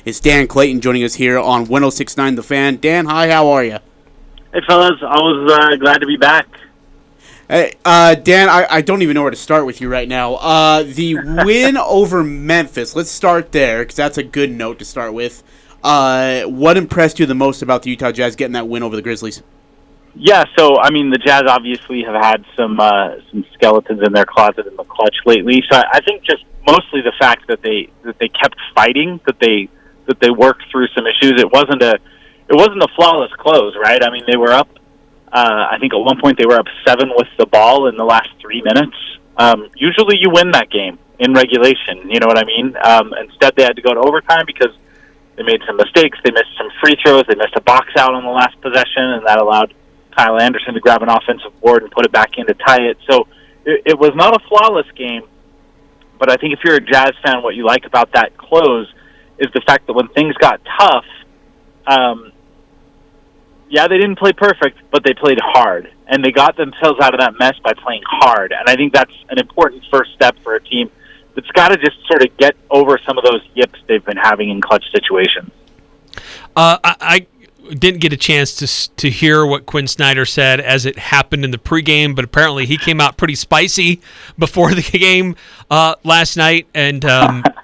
It's Dan Clayton joining us here on 106.9 The Fan. Dan, hi, how are you? Hey, fellas. I was glad to be back. Hey, Dan, I don't even know where to start with you right now. The win over Memphis, let's start there, because that's a good note to start with. What impressed you the most about the Utah Jazz getting that win over the Grizzlies? Yeah, so, I mean, the Jazz obviously have had some skeletons in their closet in the clutch lately. So I think just mostly the fact that they kept fighting, that they worked through some issues. It wasn't a flawless close, right? I mean, they were up. I think at one point they were up 7 with the ball in the last 3 minutes. Usually you win that game in regulation, you know what I mean? Instead they had to go to overtime because they made some mistakes. They missed some free throws. They missed a box out on the last possession, and that allowed Kyle Anderson to grab an offensive board and put it back in to tie it. So it was not a flawless game, but I think if you're a Jazz fan, what you like about that close is the fact that when things got tough, yeah, they didn't play perfect, but they played hard, and they got themselves out of that mess by playing hard. And I think that's an important first step for a team that's got to just sort of get over some of those yips they've been having in clutch situations. I didn't get a chance to hear what Quinn Snyder said as it happened in the pregame, but apparently he came out pretty spicy before the game last night and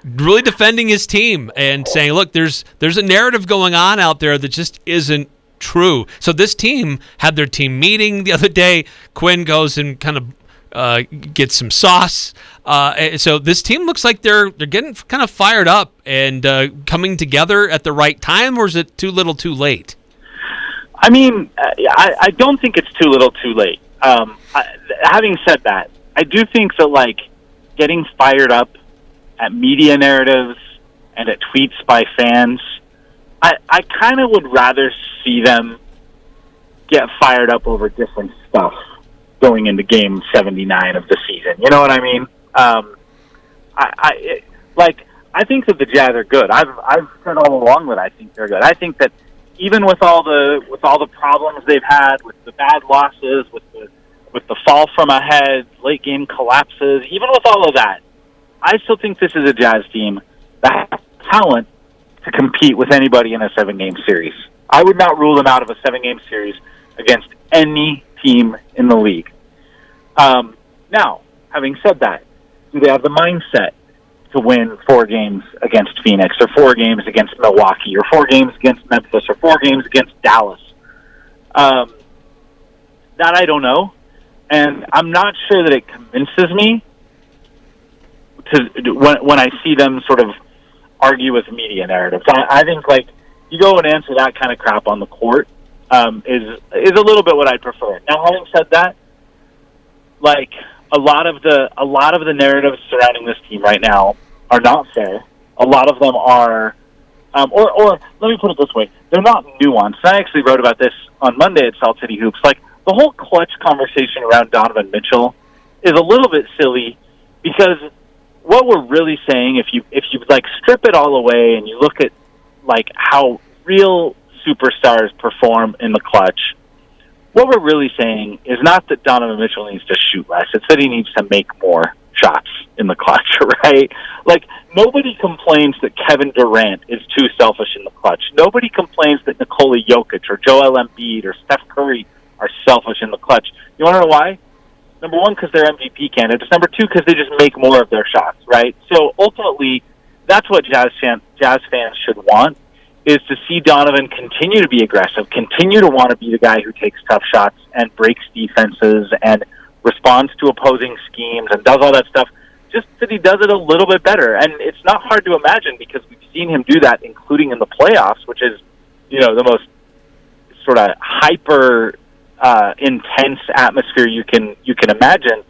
really defending his team and saying, look, there's a narrative going on out there that just isn't true. So this team had their team meeting the other day. Quinn goes and kind of gets some sauce. So this team looks like they're getting kind of fired up and coming together at the right time, or is it too little too late? I mean, I don't think it's too little too late. Having said that, I do think that, like, getting fired up at media narratives and at tweets by fans, I kind of would rather see them get fired up over different stuff going into Game 79 of the season. You know what I mean? I think that the Jazz are good. I've said all along that I think they're good. I think that even with all the problems they've had, with the bad losses, with the fall from ahead, late game collapses, even with all of that, I still think this is a Jazz team that has talent to compete with anybody in a 7-game series. I would not rule them out of a 7-game series against any team in the league. Now, having said that, do they have the mindset to win 4 games against Phoenix, or 4 games against Milwaukee, or 4 games against Memphis, or 4 games against Dallas? That I don't know, and I'm not sure that it convinces me when I see them sort of argue with media narratives. I think, like, you go and answer that kind of crap on the court is a little bit what I'd prefer. Now, having said that, like, a lot of the narratives surrounding this team right now are not fair. A lot of them are, or let me put it this way, they're not nuanced. I actually wrote about this on Monday at Salt City Hoops. Like, the whole clutch conversation around Donovan Mitchell is a little bit silly, because what we're really saying, if you like strip it all away and you look at, like, how real superstars perform in the clutch, what we're really saying is not that Donovan Mitchell needs to shoot less. It's that he needs to make more shots in the clutch, right? Like, nobody complains that Kevin Durant is too selfish in the clutch. Nobody complains that Nikola Jokic or Joel Embiid or Steph Curry are selfish in the clutch. You want to know why? Number one, because they're MVP candidates. Number two, because they just make more of their shots, right? So ultimately, that's what Jazz fans should want, is to see Donovan continue to be aggressive, continue to want to be the guy who takes tough shots and breaks defenses and responds to opposing schemes and does all that stuff, just that he does it a little bit better. And it's not hard to imagine, because we've seen him do that, including in the playoffs, which is, you know, the most sort of hyper intense atmosphere you can imagine.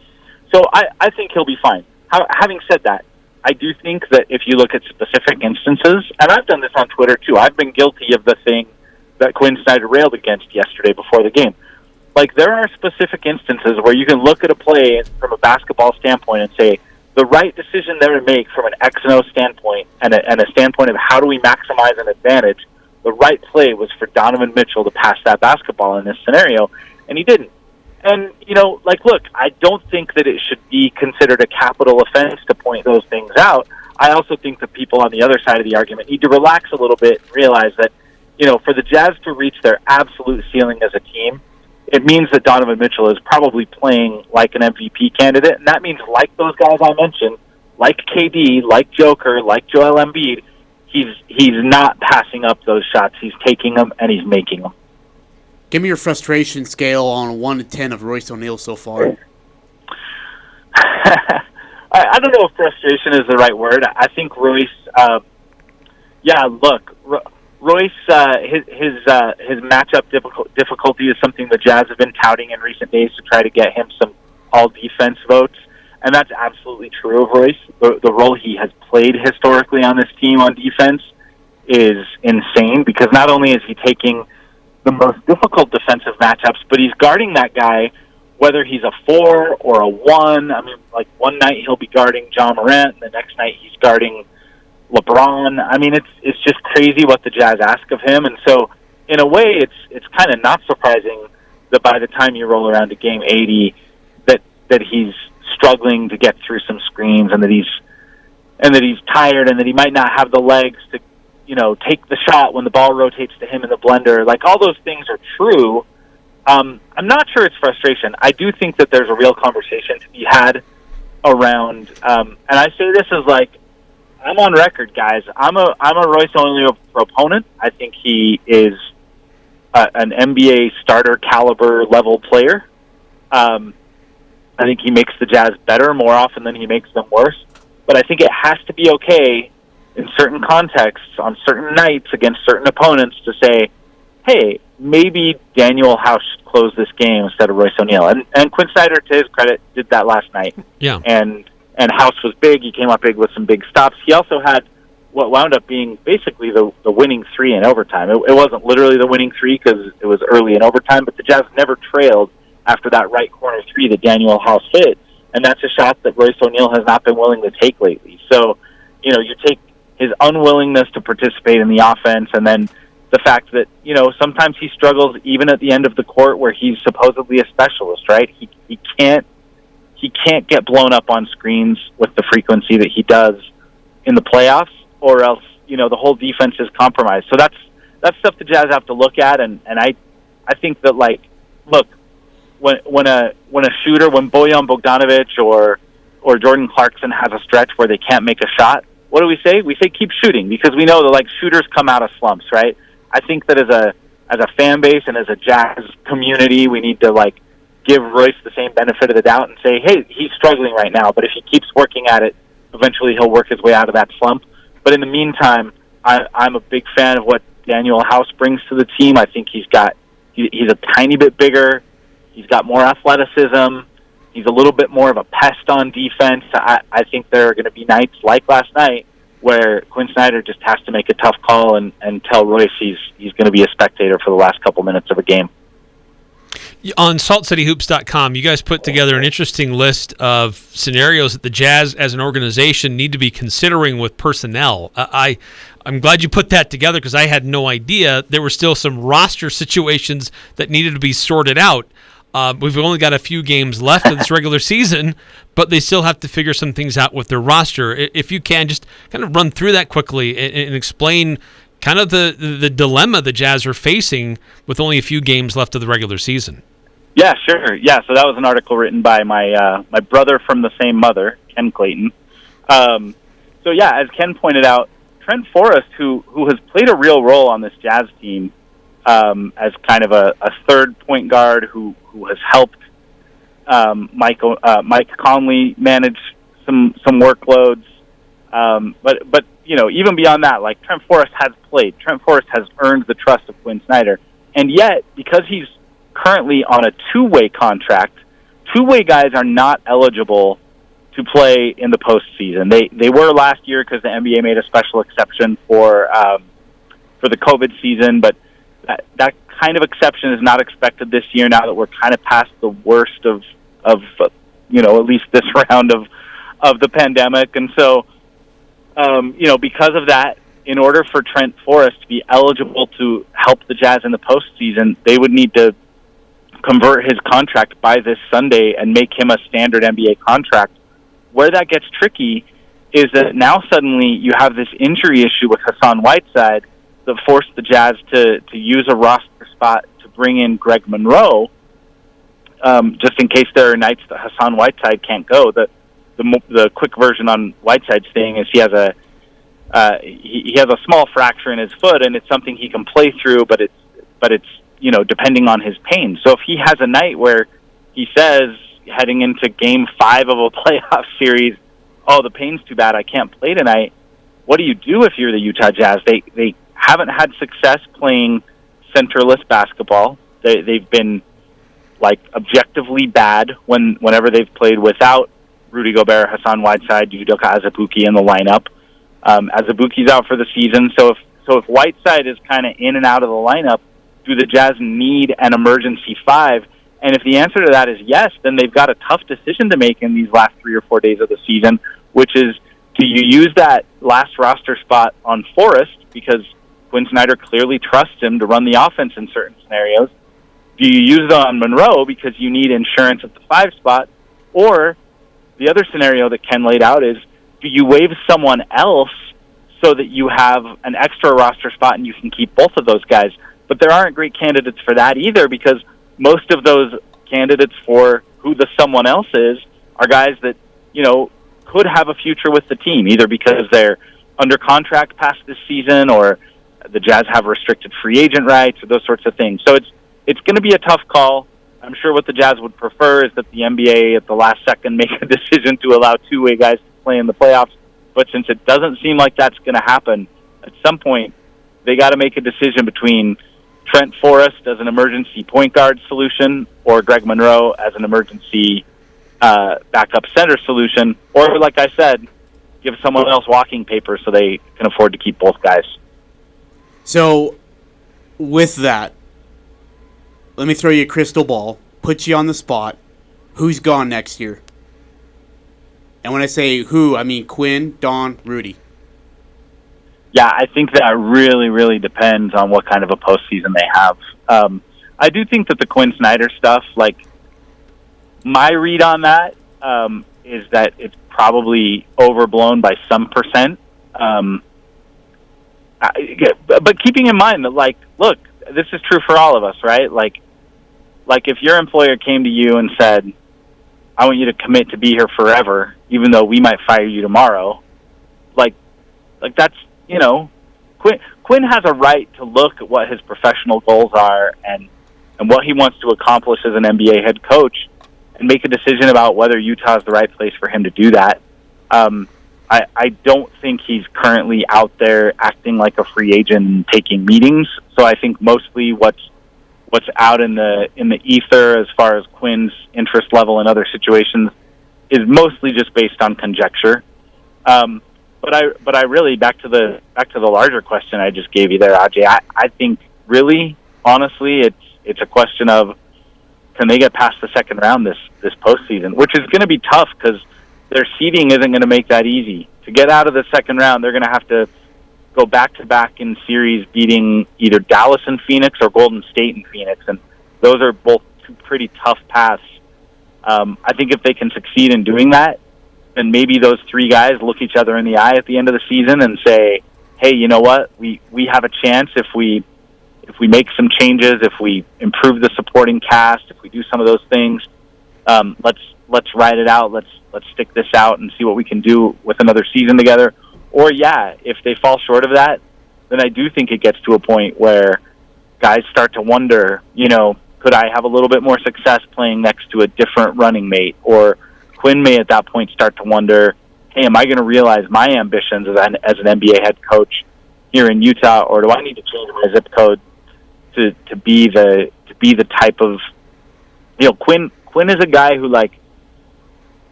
So I think he'll be fine. Having said that, I do think that if you look at specific instances, and I've done this on Twitter too, I've been guilty of the thing that Quinn Snyder railed against yesterday before the game. Like, there are specific instances where you can look at a play from a basketball standpoint and say, the right decision there to make from an X and O standpoint and a standpoint of how do we maximize an advantage, the right play was for Donovan Mitchell to pass that basketball in this scenario, and he didn't. And, you know, like, look, I don't think that it should be considered a capital offense to point those things out. I also think that people on the other side of the argument need to relax a little bit and realize that, for the Jazz to reach their absolute ceiling as a team, it means that Donovan Mitchell is probably playing like an MVP candidate, and that means like those guys I mentioned, like KD, like Joker, like Joel Embiid, he's not passing up those shots. He's taking them, and he's making them. Give me your frustration scale on 1 to 10 of Royce O'Neal so far. I don't know if frustration is the right word. I think Royce, Royce, his matchup difficulty is something the Jazz have been touting in recent days to try to get him some all-defense votes, and that's absolutely true of Royce. The role he has played historically on this team on defense is insane, because not only is he taking the most difficult defensive matchups, but he's guarding that guy whether he's a 4 or a 1. I mean, like one night he'll be guarding John Morant, and the next night he's guarding LeBron. I mean, it's just crazy what the Jazz ask of him, and so in a way, it's kind of not surprising that by the time you roll around to game 80, that he's struggling to get through some screens, and that he's tired, and that he might not have the legs to, take the shot when the ball rotates to him in the blender. Like, all those things are true. I'm not sure it's frustration. I do think that there's a real conversation to be had around, and I say this as like, I'm on record, guys. I'm a Royce O'Neal proponent. I think he is an NBA starter caliber level player. I think he makes the Jazz better more often than he makes them worse. But I think it has to be okay in certain contexts, on certain nights, against certain opponents, to say, hey, maybe Daniel House closed this game instead of Royce O'Neal. And Quinn Snyder, to his credit, did that last night. Yeah. And House was big. He came up big with some big stops. He also had what wound up being basically the winning 3 in overtime. It wasn't literally the winning 3 because it was early in overtime, but the Jazz never trailed after that right corner 3 that Daniel House hit. And that's a shot that Royce O'Neal has not been willing to take lately. So, you take his unwillingness to participate in the offense, and then the fact that, sometimes he struggles even at the end of the court where he's supposedly a specialist, right? He can't get blown up on screens with the frequency that he does in the playoffs, or else, the whole defense is compromised. So that's stuff the Jazz have to look at, and I think that, like, look, when a shooter, when Bojan Bogdanovic or Jordan Clarkson has a stretch where they can't make a shot, what do we say? We say keep shooting, because we know that, like, shooters come out of slumps, right? I think that as a fan base and as a Jazz community, we need to, like, give Royce the same benefit of the doubt and say, hey, he's struggling right now, but if he keeps working at it, eventually he'll work his way out of that slump. But in the meantime, I'm a big fan of what Daniel House brings to the team. I think he's a tiny bit bigger. He's got more athleticism. He's a little bit more of a pest on defense. I think there are going to be nights like last night where Quinn Snyder just has to make a tough call and tell Royce he's going to be a spectator for the last couple minutes of a game. On SaltCityHoops.com, you guys put together an interesting list of scenarios that the Jazz as an organization need to be considering with personnel. I'm glad you put that together, because I had no idea there were still some roster situations that needed to be sorted out. We've only got a few games left of this regular season, but they still have to figure some things out with their roster. If you can, just kind of run through that quickly and explain kind of the dilemma the Jazz are facing with only a few games left of the regular season. Yeah, sure. Yeah, so that was an article written by my brother from the same mother, Ken Clayton. So yeah, as Ken pointed out, Trent Forrest, who has played a real role on this Jazz team as kind of a third point guard who has helped Mike Conley manage some workloads. But even beyond that, like, Trent Forrest has played. Trent Forrest has earned the trust of Quinn Snyder. And yet, because he's currently on a two-way contract, two-way guys are not eligible to play in the postseason. They were last year because the NBA made a special exception for the COVID season, but that kind of exception is not expected this year now that we're kind of past the worst of at least this round of the pandemic. And so, because of that, in order for Trent Forrest to be eligible to help the Jazz in the postseason, they would need to convert his contract by this Sunday and make him a standard NBA contract. Where that gets tricky is that now suddenly you have this injury issue with Hassan Whiteside that forced the Jazz to use a roster spot to bring in Greg Monroe, just in case there are nights that Hassan Whiteside can't go. The quick version on Whiteside's thing is he has a small fracture in his foot, and it's something he can play through, but it's depending on his pain. So if he has a night where he says heading into Game 5 of a playoff series, oh, the pain's too bad, I can't play tonight. What do you do if you're the Utah Jazz? They haven't had success playing centerless basketball. They've been objectively bad whenever they've played without Rudy Gobert, Hassan Whiteside, Udoka Azubuike in the lineup. Azubuike's out for the season, so if Whiteside is kind of in and out of the lineup, do the Jazz need an emergency 5? And if the answer to that is yes, then they've got a tough decision to make in these last 3 or 4 days of the season, which is, do you use that last roster spot on Forrest because Quinn Snyder clearly trusts him to run the offense in certain scenarios? Do you use it on Monroe because you need insurance at the 5 spot? Or the other scenario that Ken laid out is, do you waive someone else so that you have an extra roster spot and you can keep both of those guys? But there aren't great candidates for that either, because most of those candidates for who the someone else is are guys that, could have a future with the team, either because they're under contract past this season or the Jazz have restricted free agent rights or those sorts of things. So it's going to be a tough call. I'm sure what the Jazz would prefer is that the NBA at the last second make a decision to allow two-way guys to play in the playoffs. But since it doesn't seem like that's going to happen, at some point they got to make a decision between Trent Forrest as an emergency point guard solution or Greg Monroe as an emergency backup center solution, or, like I said, give someone else walking paper so they can afford to keep both guys. So, with that, let me throw you a crystal ball, put you on the spot. Who's gone next year? And when I say who, I mean Quinn, Don, Rudy. Yeah, I think that really, really depends on what kind of a postseason they have. I do think that the Quinn Snyder stuff, my read on that is that it's probably overblown by some percent. But keeping in mind that, look, this is true for all of us, right? Like if your employer came to you and said, I want you to commit to be here forever, even though we might fire you tomorrow, that's, Quinn has a right to look at what his professional goals are and what he wants to accomplish as an NBA head coach and make a decision about whether Utah is the right place for him to do that. I don't think he's currently out there acting like a free agent and taking meetings. So I think mostly what's out in the ether as far as Quinn's interest level in other situations is mostly just based on conjecture. But I really back to the larger question I just gave you there, Ajay. I think really, honestly, it's a question of, can they get past the second round this postseason, which is going to be tough because their seeding isn't going to make that easy. To get out of the second round, they're going to have to go back-to-back in series beating either Dallas and Phoenix or Golden State and Phoenix, and those are both two pretty tough paths. I think if they can succeed in doing that, then maybe those three guys look each other in the eye at the end of the season and say, hey, you know what, we have a chance if we make some changes, if we improve the supporting cast, if we do some of those things, let's ride it out, let's stick this out and see what we can do with another season together. Or, yeah, if they fall short of that, then I do think it gets to a point where guys start to wonder, could I have a little bit more success playing next to a different running mate? Or Quinn may at that point start to wonder, hey, am I going to realize my ambitions as an NBA head coach here in Utah, or do I need to change my zip code to be the type of, Quinn is a guy who,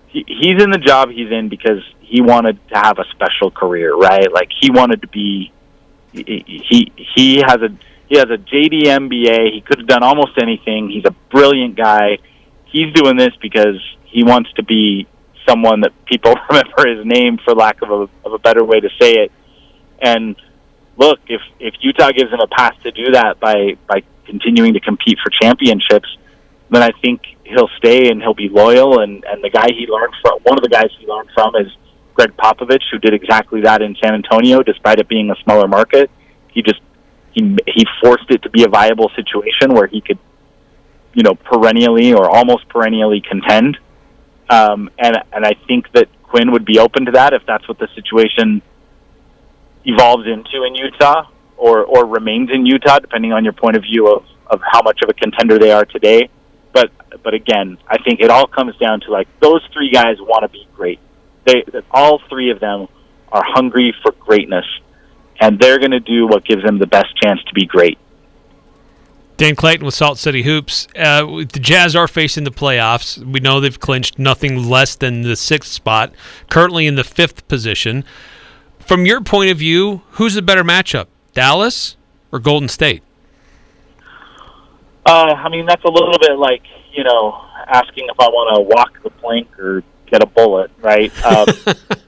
he's in the job he's in because he wanted to have a special career, right? He wanted to be, he has a JD MBA. He could have done almost anything. He's a brilliant guy. He's doing this because he wants to be someone that people remember his name, for lack of a better way to say it. And look, if Utah gives him a path to do that by continuing to compete for championships, then I think he'll stay and he'll be loyal. And the guy he learned from, one of the guys he learned from is Greg Popovich, who did exactly that in San Antonio, despite it being a smaller market. He forced it to be a viable situation where he could, perennially or almost perennially contend. And I think that Quinn would be open to that if that's what the situation evolves into in Utah or remains in Utah, depending on your point of view of how much of a contender they are today. But again, I think it all comes down to, like, those three guys want to be great. All three of them are hungry for greatness, and they're going to do what gives them the best chance to be great. Dan Clayton with Salt City Hoops. The Jazz are facing the playoffs. We know they've clinched nothing less than the 6th spot, currently in the 5th position. From your point of view, who's the better matchup, Dallas or Golden State? That's a little bit like, asking if I want to walk the plank or get a bullet, right?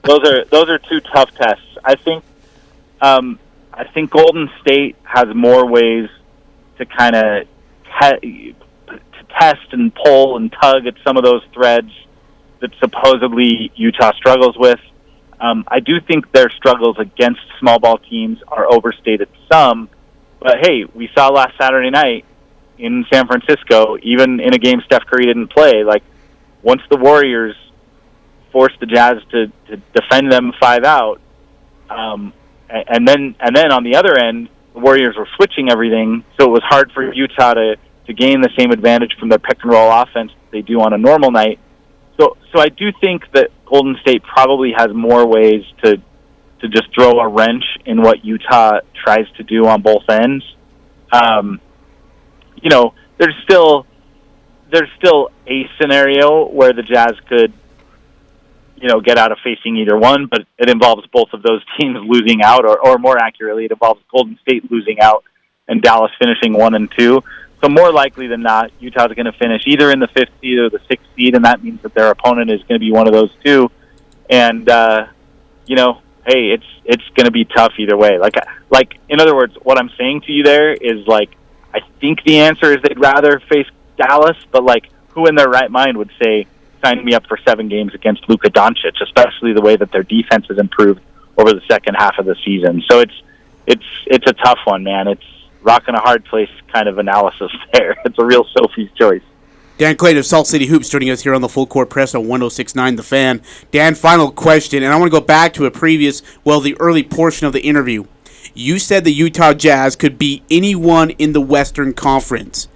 Those are two tough tests. I think Golden State has more ways to kind of test and pull and tug at some of those threads that supposedly Utah struggles with. I do think their struggles against small ball teams are overstated some, but hey, we saw last Saturday night in San Francisco, even in a game Steph Curry didn't play, like, once the Warriors forced the Jazz to defend them 5 out, and then on the other end, the Warriors were switching everything, so it was hard for Utah to gain the same advantage from their pick and roll offense that they do on a normal night. So I do think that Golden State probably has more ways to just throw a wrench in what Utah tries to do on both ends. There's still a scenario where the Jazz could, get out of facing either one, but it involves both of those teams losing out, or more accurately, it involves Golden State losing out and Dallas finishing 1 and 2. So more likely than not, Utah's going to finish either in the 5th seed or the 6th seed, and that means that their opponent is going to be one of those two. And hey, it's going to be tough either way. Like in other words, what I'm saying to you there is, like, I think the answer is they'd rather face Dallas, but, like, who in their right mind would say, sign me up for 7 games against Luka Doncic, especially the way that their defense has improved over the second half of the season. So it's a tough one, man. It's rocking a hard place kind of analysis there. It's a real Sophie's choice. Dan Clayton of Salt City Hoops joining us here on the Full Court Press on 106.9 The Fan. Dan, final question, and I want to go back to the early portion of the interview. You said the Utah Jazz could beat anyone in the Western Conference.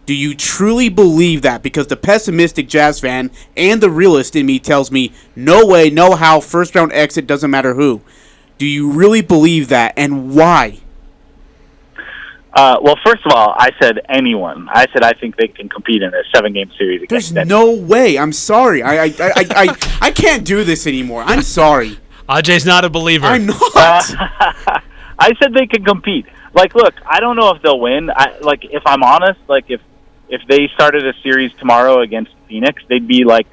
Do you truly believe that? Because the pessimistic Jazz fan and the realist in me tells me, no way, no how, first-round exit, doesn't matter who. Do you really believe that, and why? Well, first of all, I said anyone. I said I think they can compete in a 7-game series against There's no way. I'm sorry. I can't do this anymore. I'm sorry. Ajay's not a believer. I'm not. I said they can compete. Like, look, I don't know if they'll win. If I'm honest, if they started a series tomorrow against Phoenix, they'd be like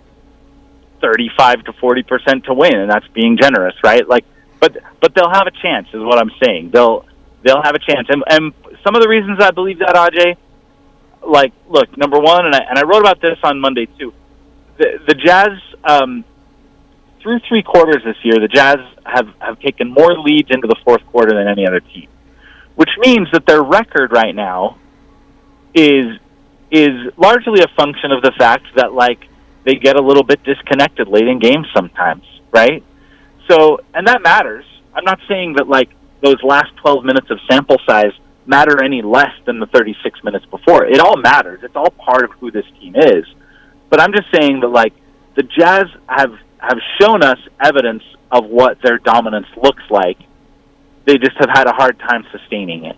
35 to 40% to win, and that's being generous, right? But they'll have a chance, is what I'm saying. They'll have a chance, and some of the reasons I believe that, Ajay, look, number one, and I wrote about this on Monday too. The Jazz, through 3 quarters this year, the Jazz have taken more leads into the 4th quarter than any other team, which means that their record right now is largely a function of the fact that, they get a little bit disconnected late in games sometimes, right? So, and that matters. I'm not saying that, those last 12 minutes of sample size matter any less than the 36 minutes before. It all matters. It's all part of who this team is. But I'm just saying that, the Jazz have shown us evidence of what their dominance looks like. They just have had a hard time sustaining it.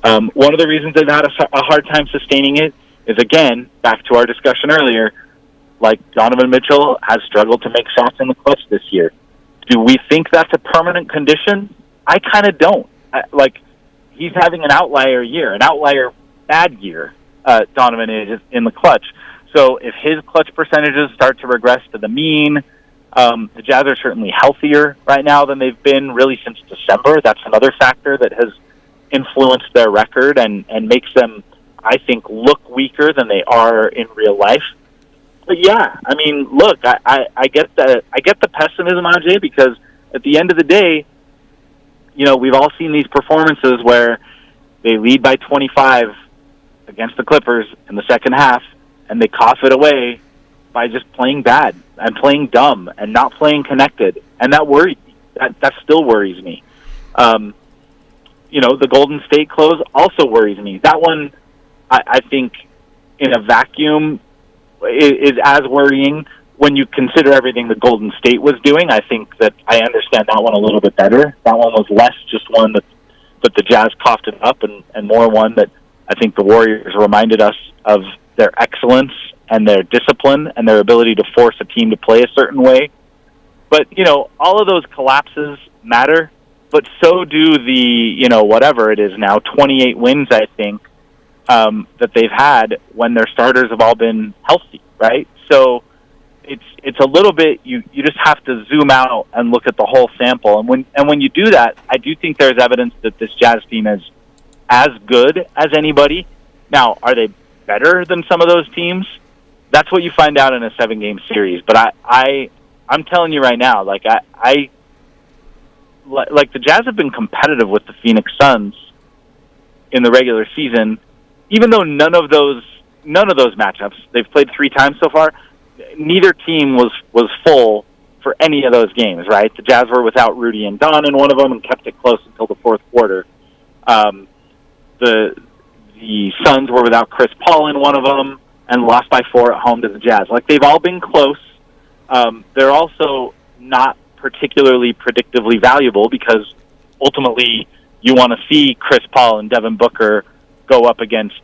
One of the reasons they've had a hard time sustaining it is, again, back to our discussion earlier, Donovan Mitchell has struggled to make shots in the clutch this year. Do we think that's a permanent condition? I kind of don't. He's having an outlier year, an outlier bad year, Donovan is in the clutch. So if his clutch percentages start to regress to the mean, the Jazz are certainly healthier right now than they've been really since December. That's another factor that has influenced their record and makes them, I think, look weaker than they are in real life. But yeah, I mean, look, I get the pessimism, AJ, because at the end of the day, we've all seen these performances where they lead by 25 against the Clippers in the second half, and they cough it away by just playing bad and playing dumb and not playing connected, and that worries me. That still worries me. The Golden State close also worries me. That one, I think, in a vacuum, is as worrying when you consider everything the Golden State was doing. I think that I understand that one a little bit better. That one was less just one that the Jazz coughed it up, and more one that I think the Warriors reminded us of their excellence and their discipline and their ability to force a team to play a certain way. But, all of those collapses matter, but so do the, whatever it is now, 28 wins, I think, that they've had when their starters have all been healthy, right? So it's a little bit, you just have to zoom out and look at the whole sample. And when you do that, I do think there's evidence that this Jazz team is as good as anybody. Now, are they better than some of those teams? That's what you find out in a 7-game series. But I'm telling you right now, like the Jazz have been competitive with the Phoenix Suns in the regular season, even though none of those matchups, they've played 3 times so far, neither team was full for any of those games, right? The Jazz were without Rudy and Don in one of them and kept it close until the fourth quarter. The Suns were without Chris Paul in one of them and lost by 4 at home to the Jazz. Like, they've all been close. They're also not particularly predictively valuable because ultimately you want to see Chris Paul and Devin Booker go up against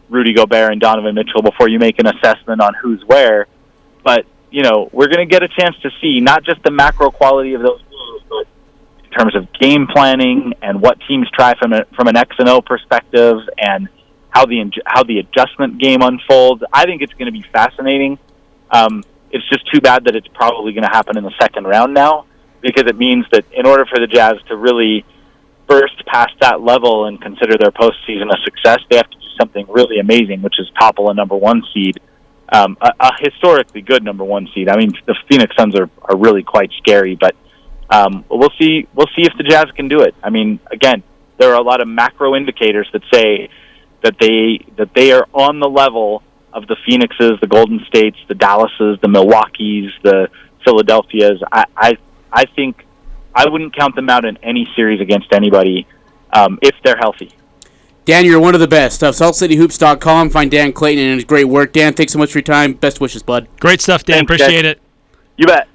Rudy Gobert and Donovan Mitchell before you make an assessment on who's where. But, we're going to get a chance to see not just the macro quality of those games, but in terms of game planning and what teams try from an X and O perspective and how the adjustment game unfolds. I think it's going to be fascinating. It's just too bad that it's probably going to happen in the second round now, because it means that in order for the Jazz to really burst past that level and consider their postseason a success, they have to do something really amazing, which is topple a number 1 seed, a historically good number 1 seed. I mean, the Phoenix Suns are really quite scary, but we'll see if the Jazz can do it. I mean, again, there are a lot of macro indicators that say that they are on the level of the Phoenixes, the Golden States, the Dallases, the Milwaukees, the Philadelphias. I think I wouldn't count them out in any series against anybody if they're healthy. Dan, you're one of the best. SaltCityHoops.com. Find Dan Clayton and his great work. Dan, thanks so much for your time. Best wishes, bud. Great stuff, Dan. Thanks, appreciate guys. it. You bet.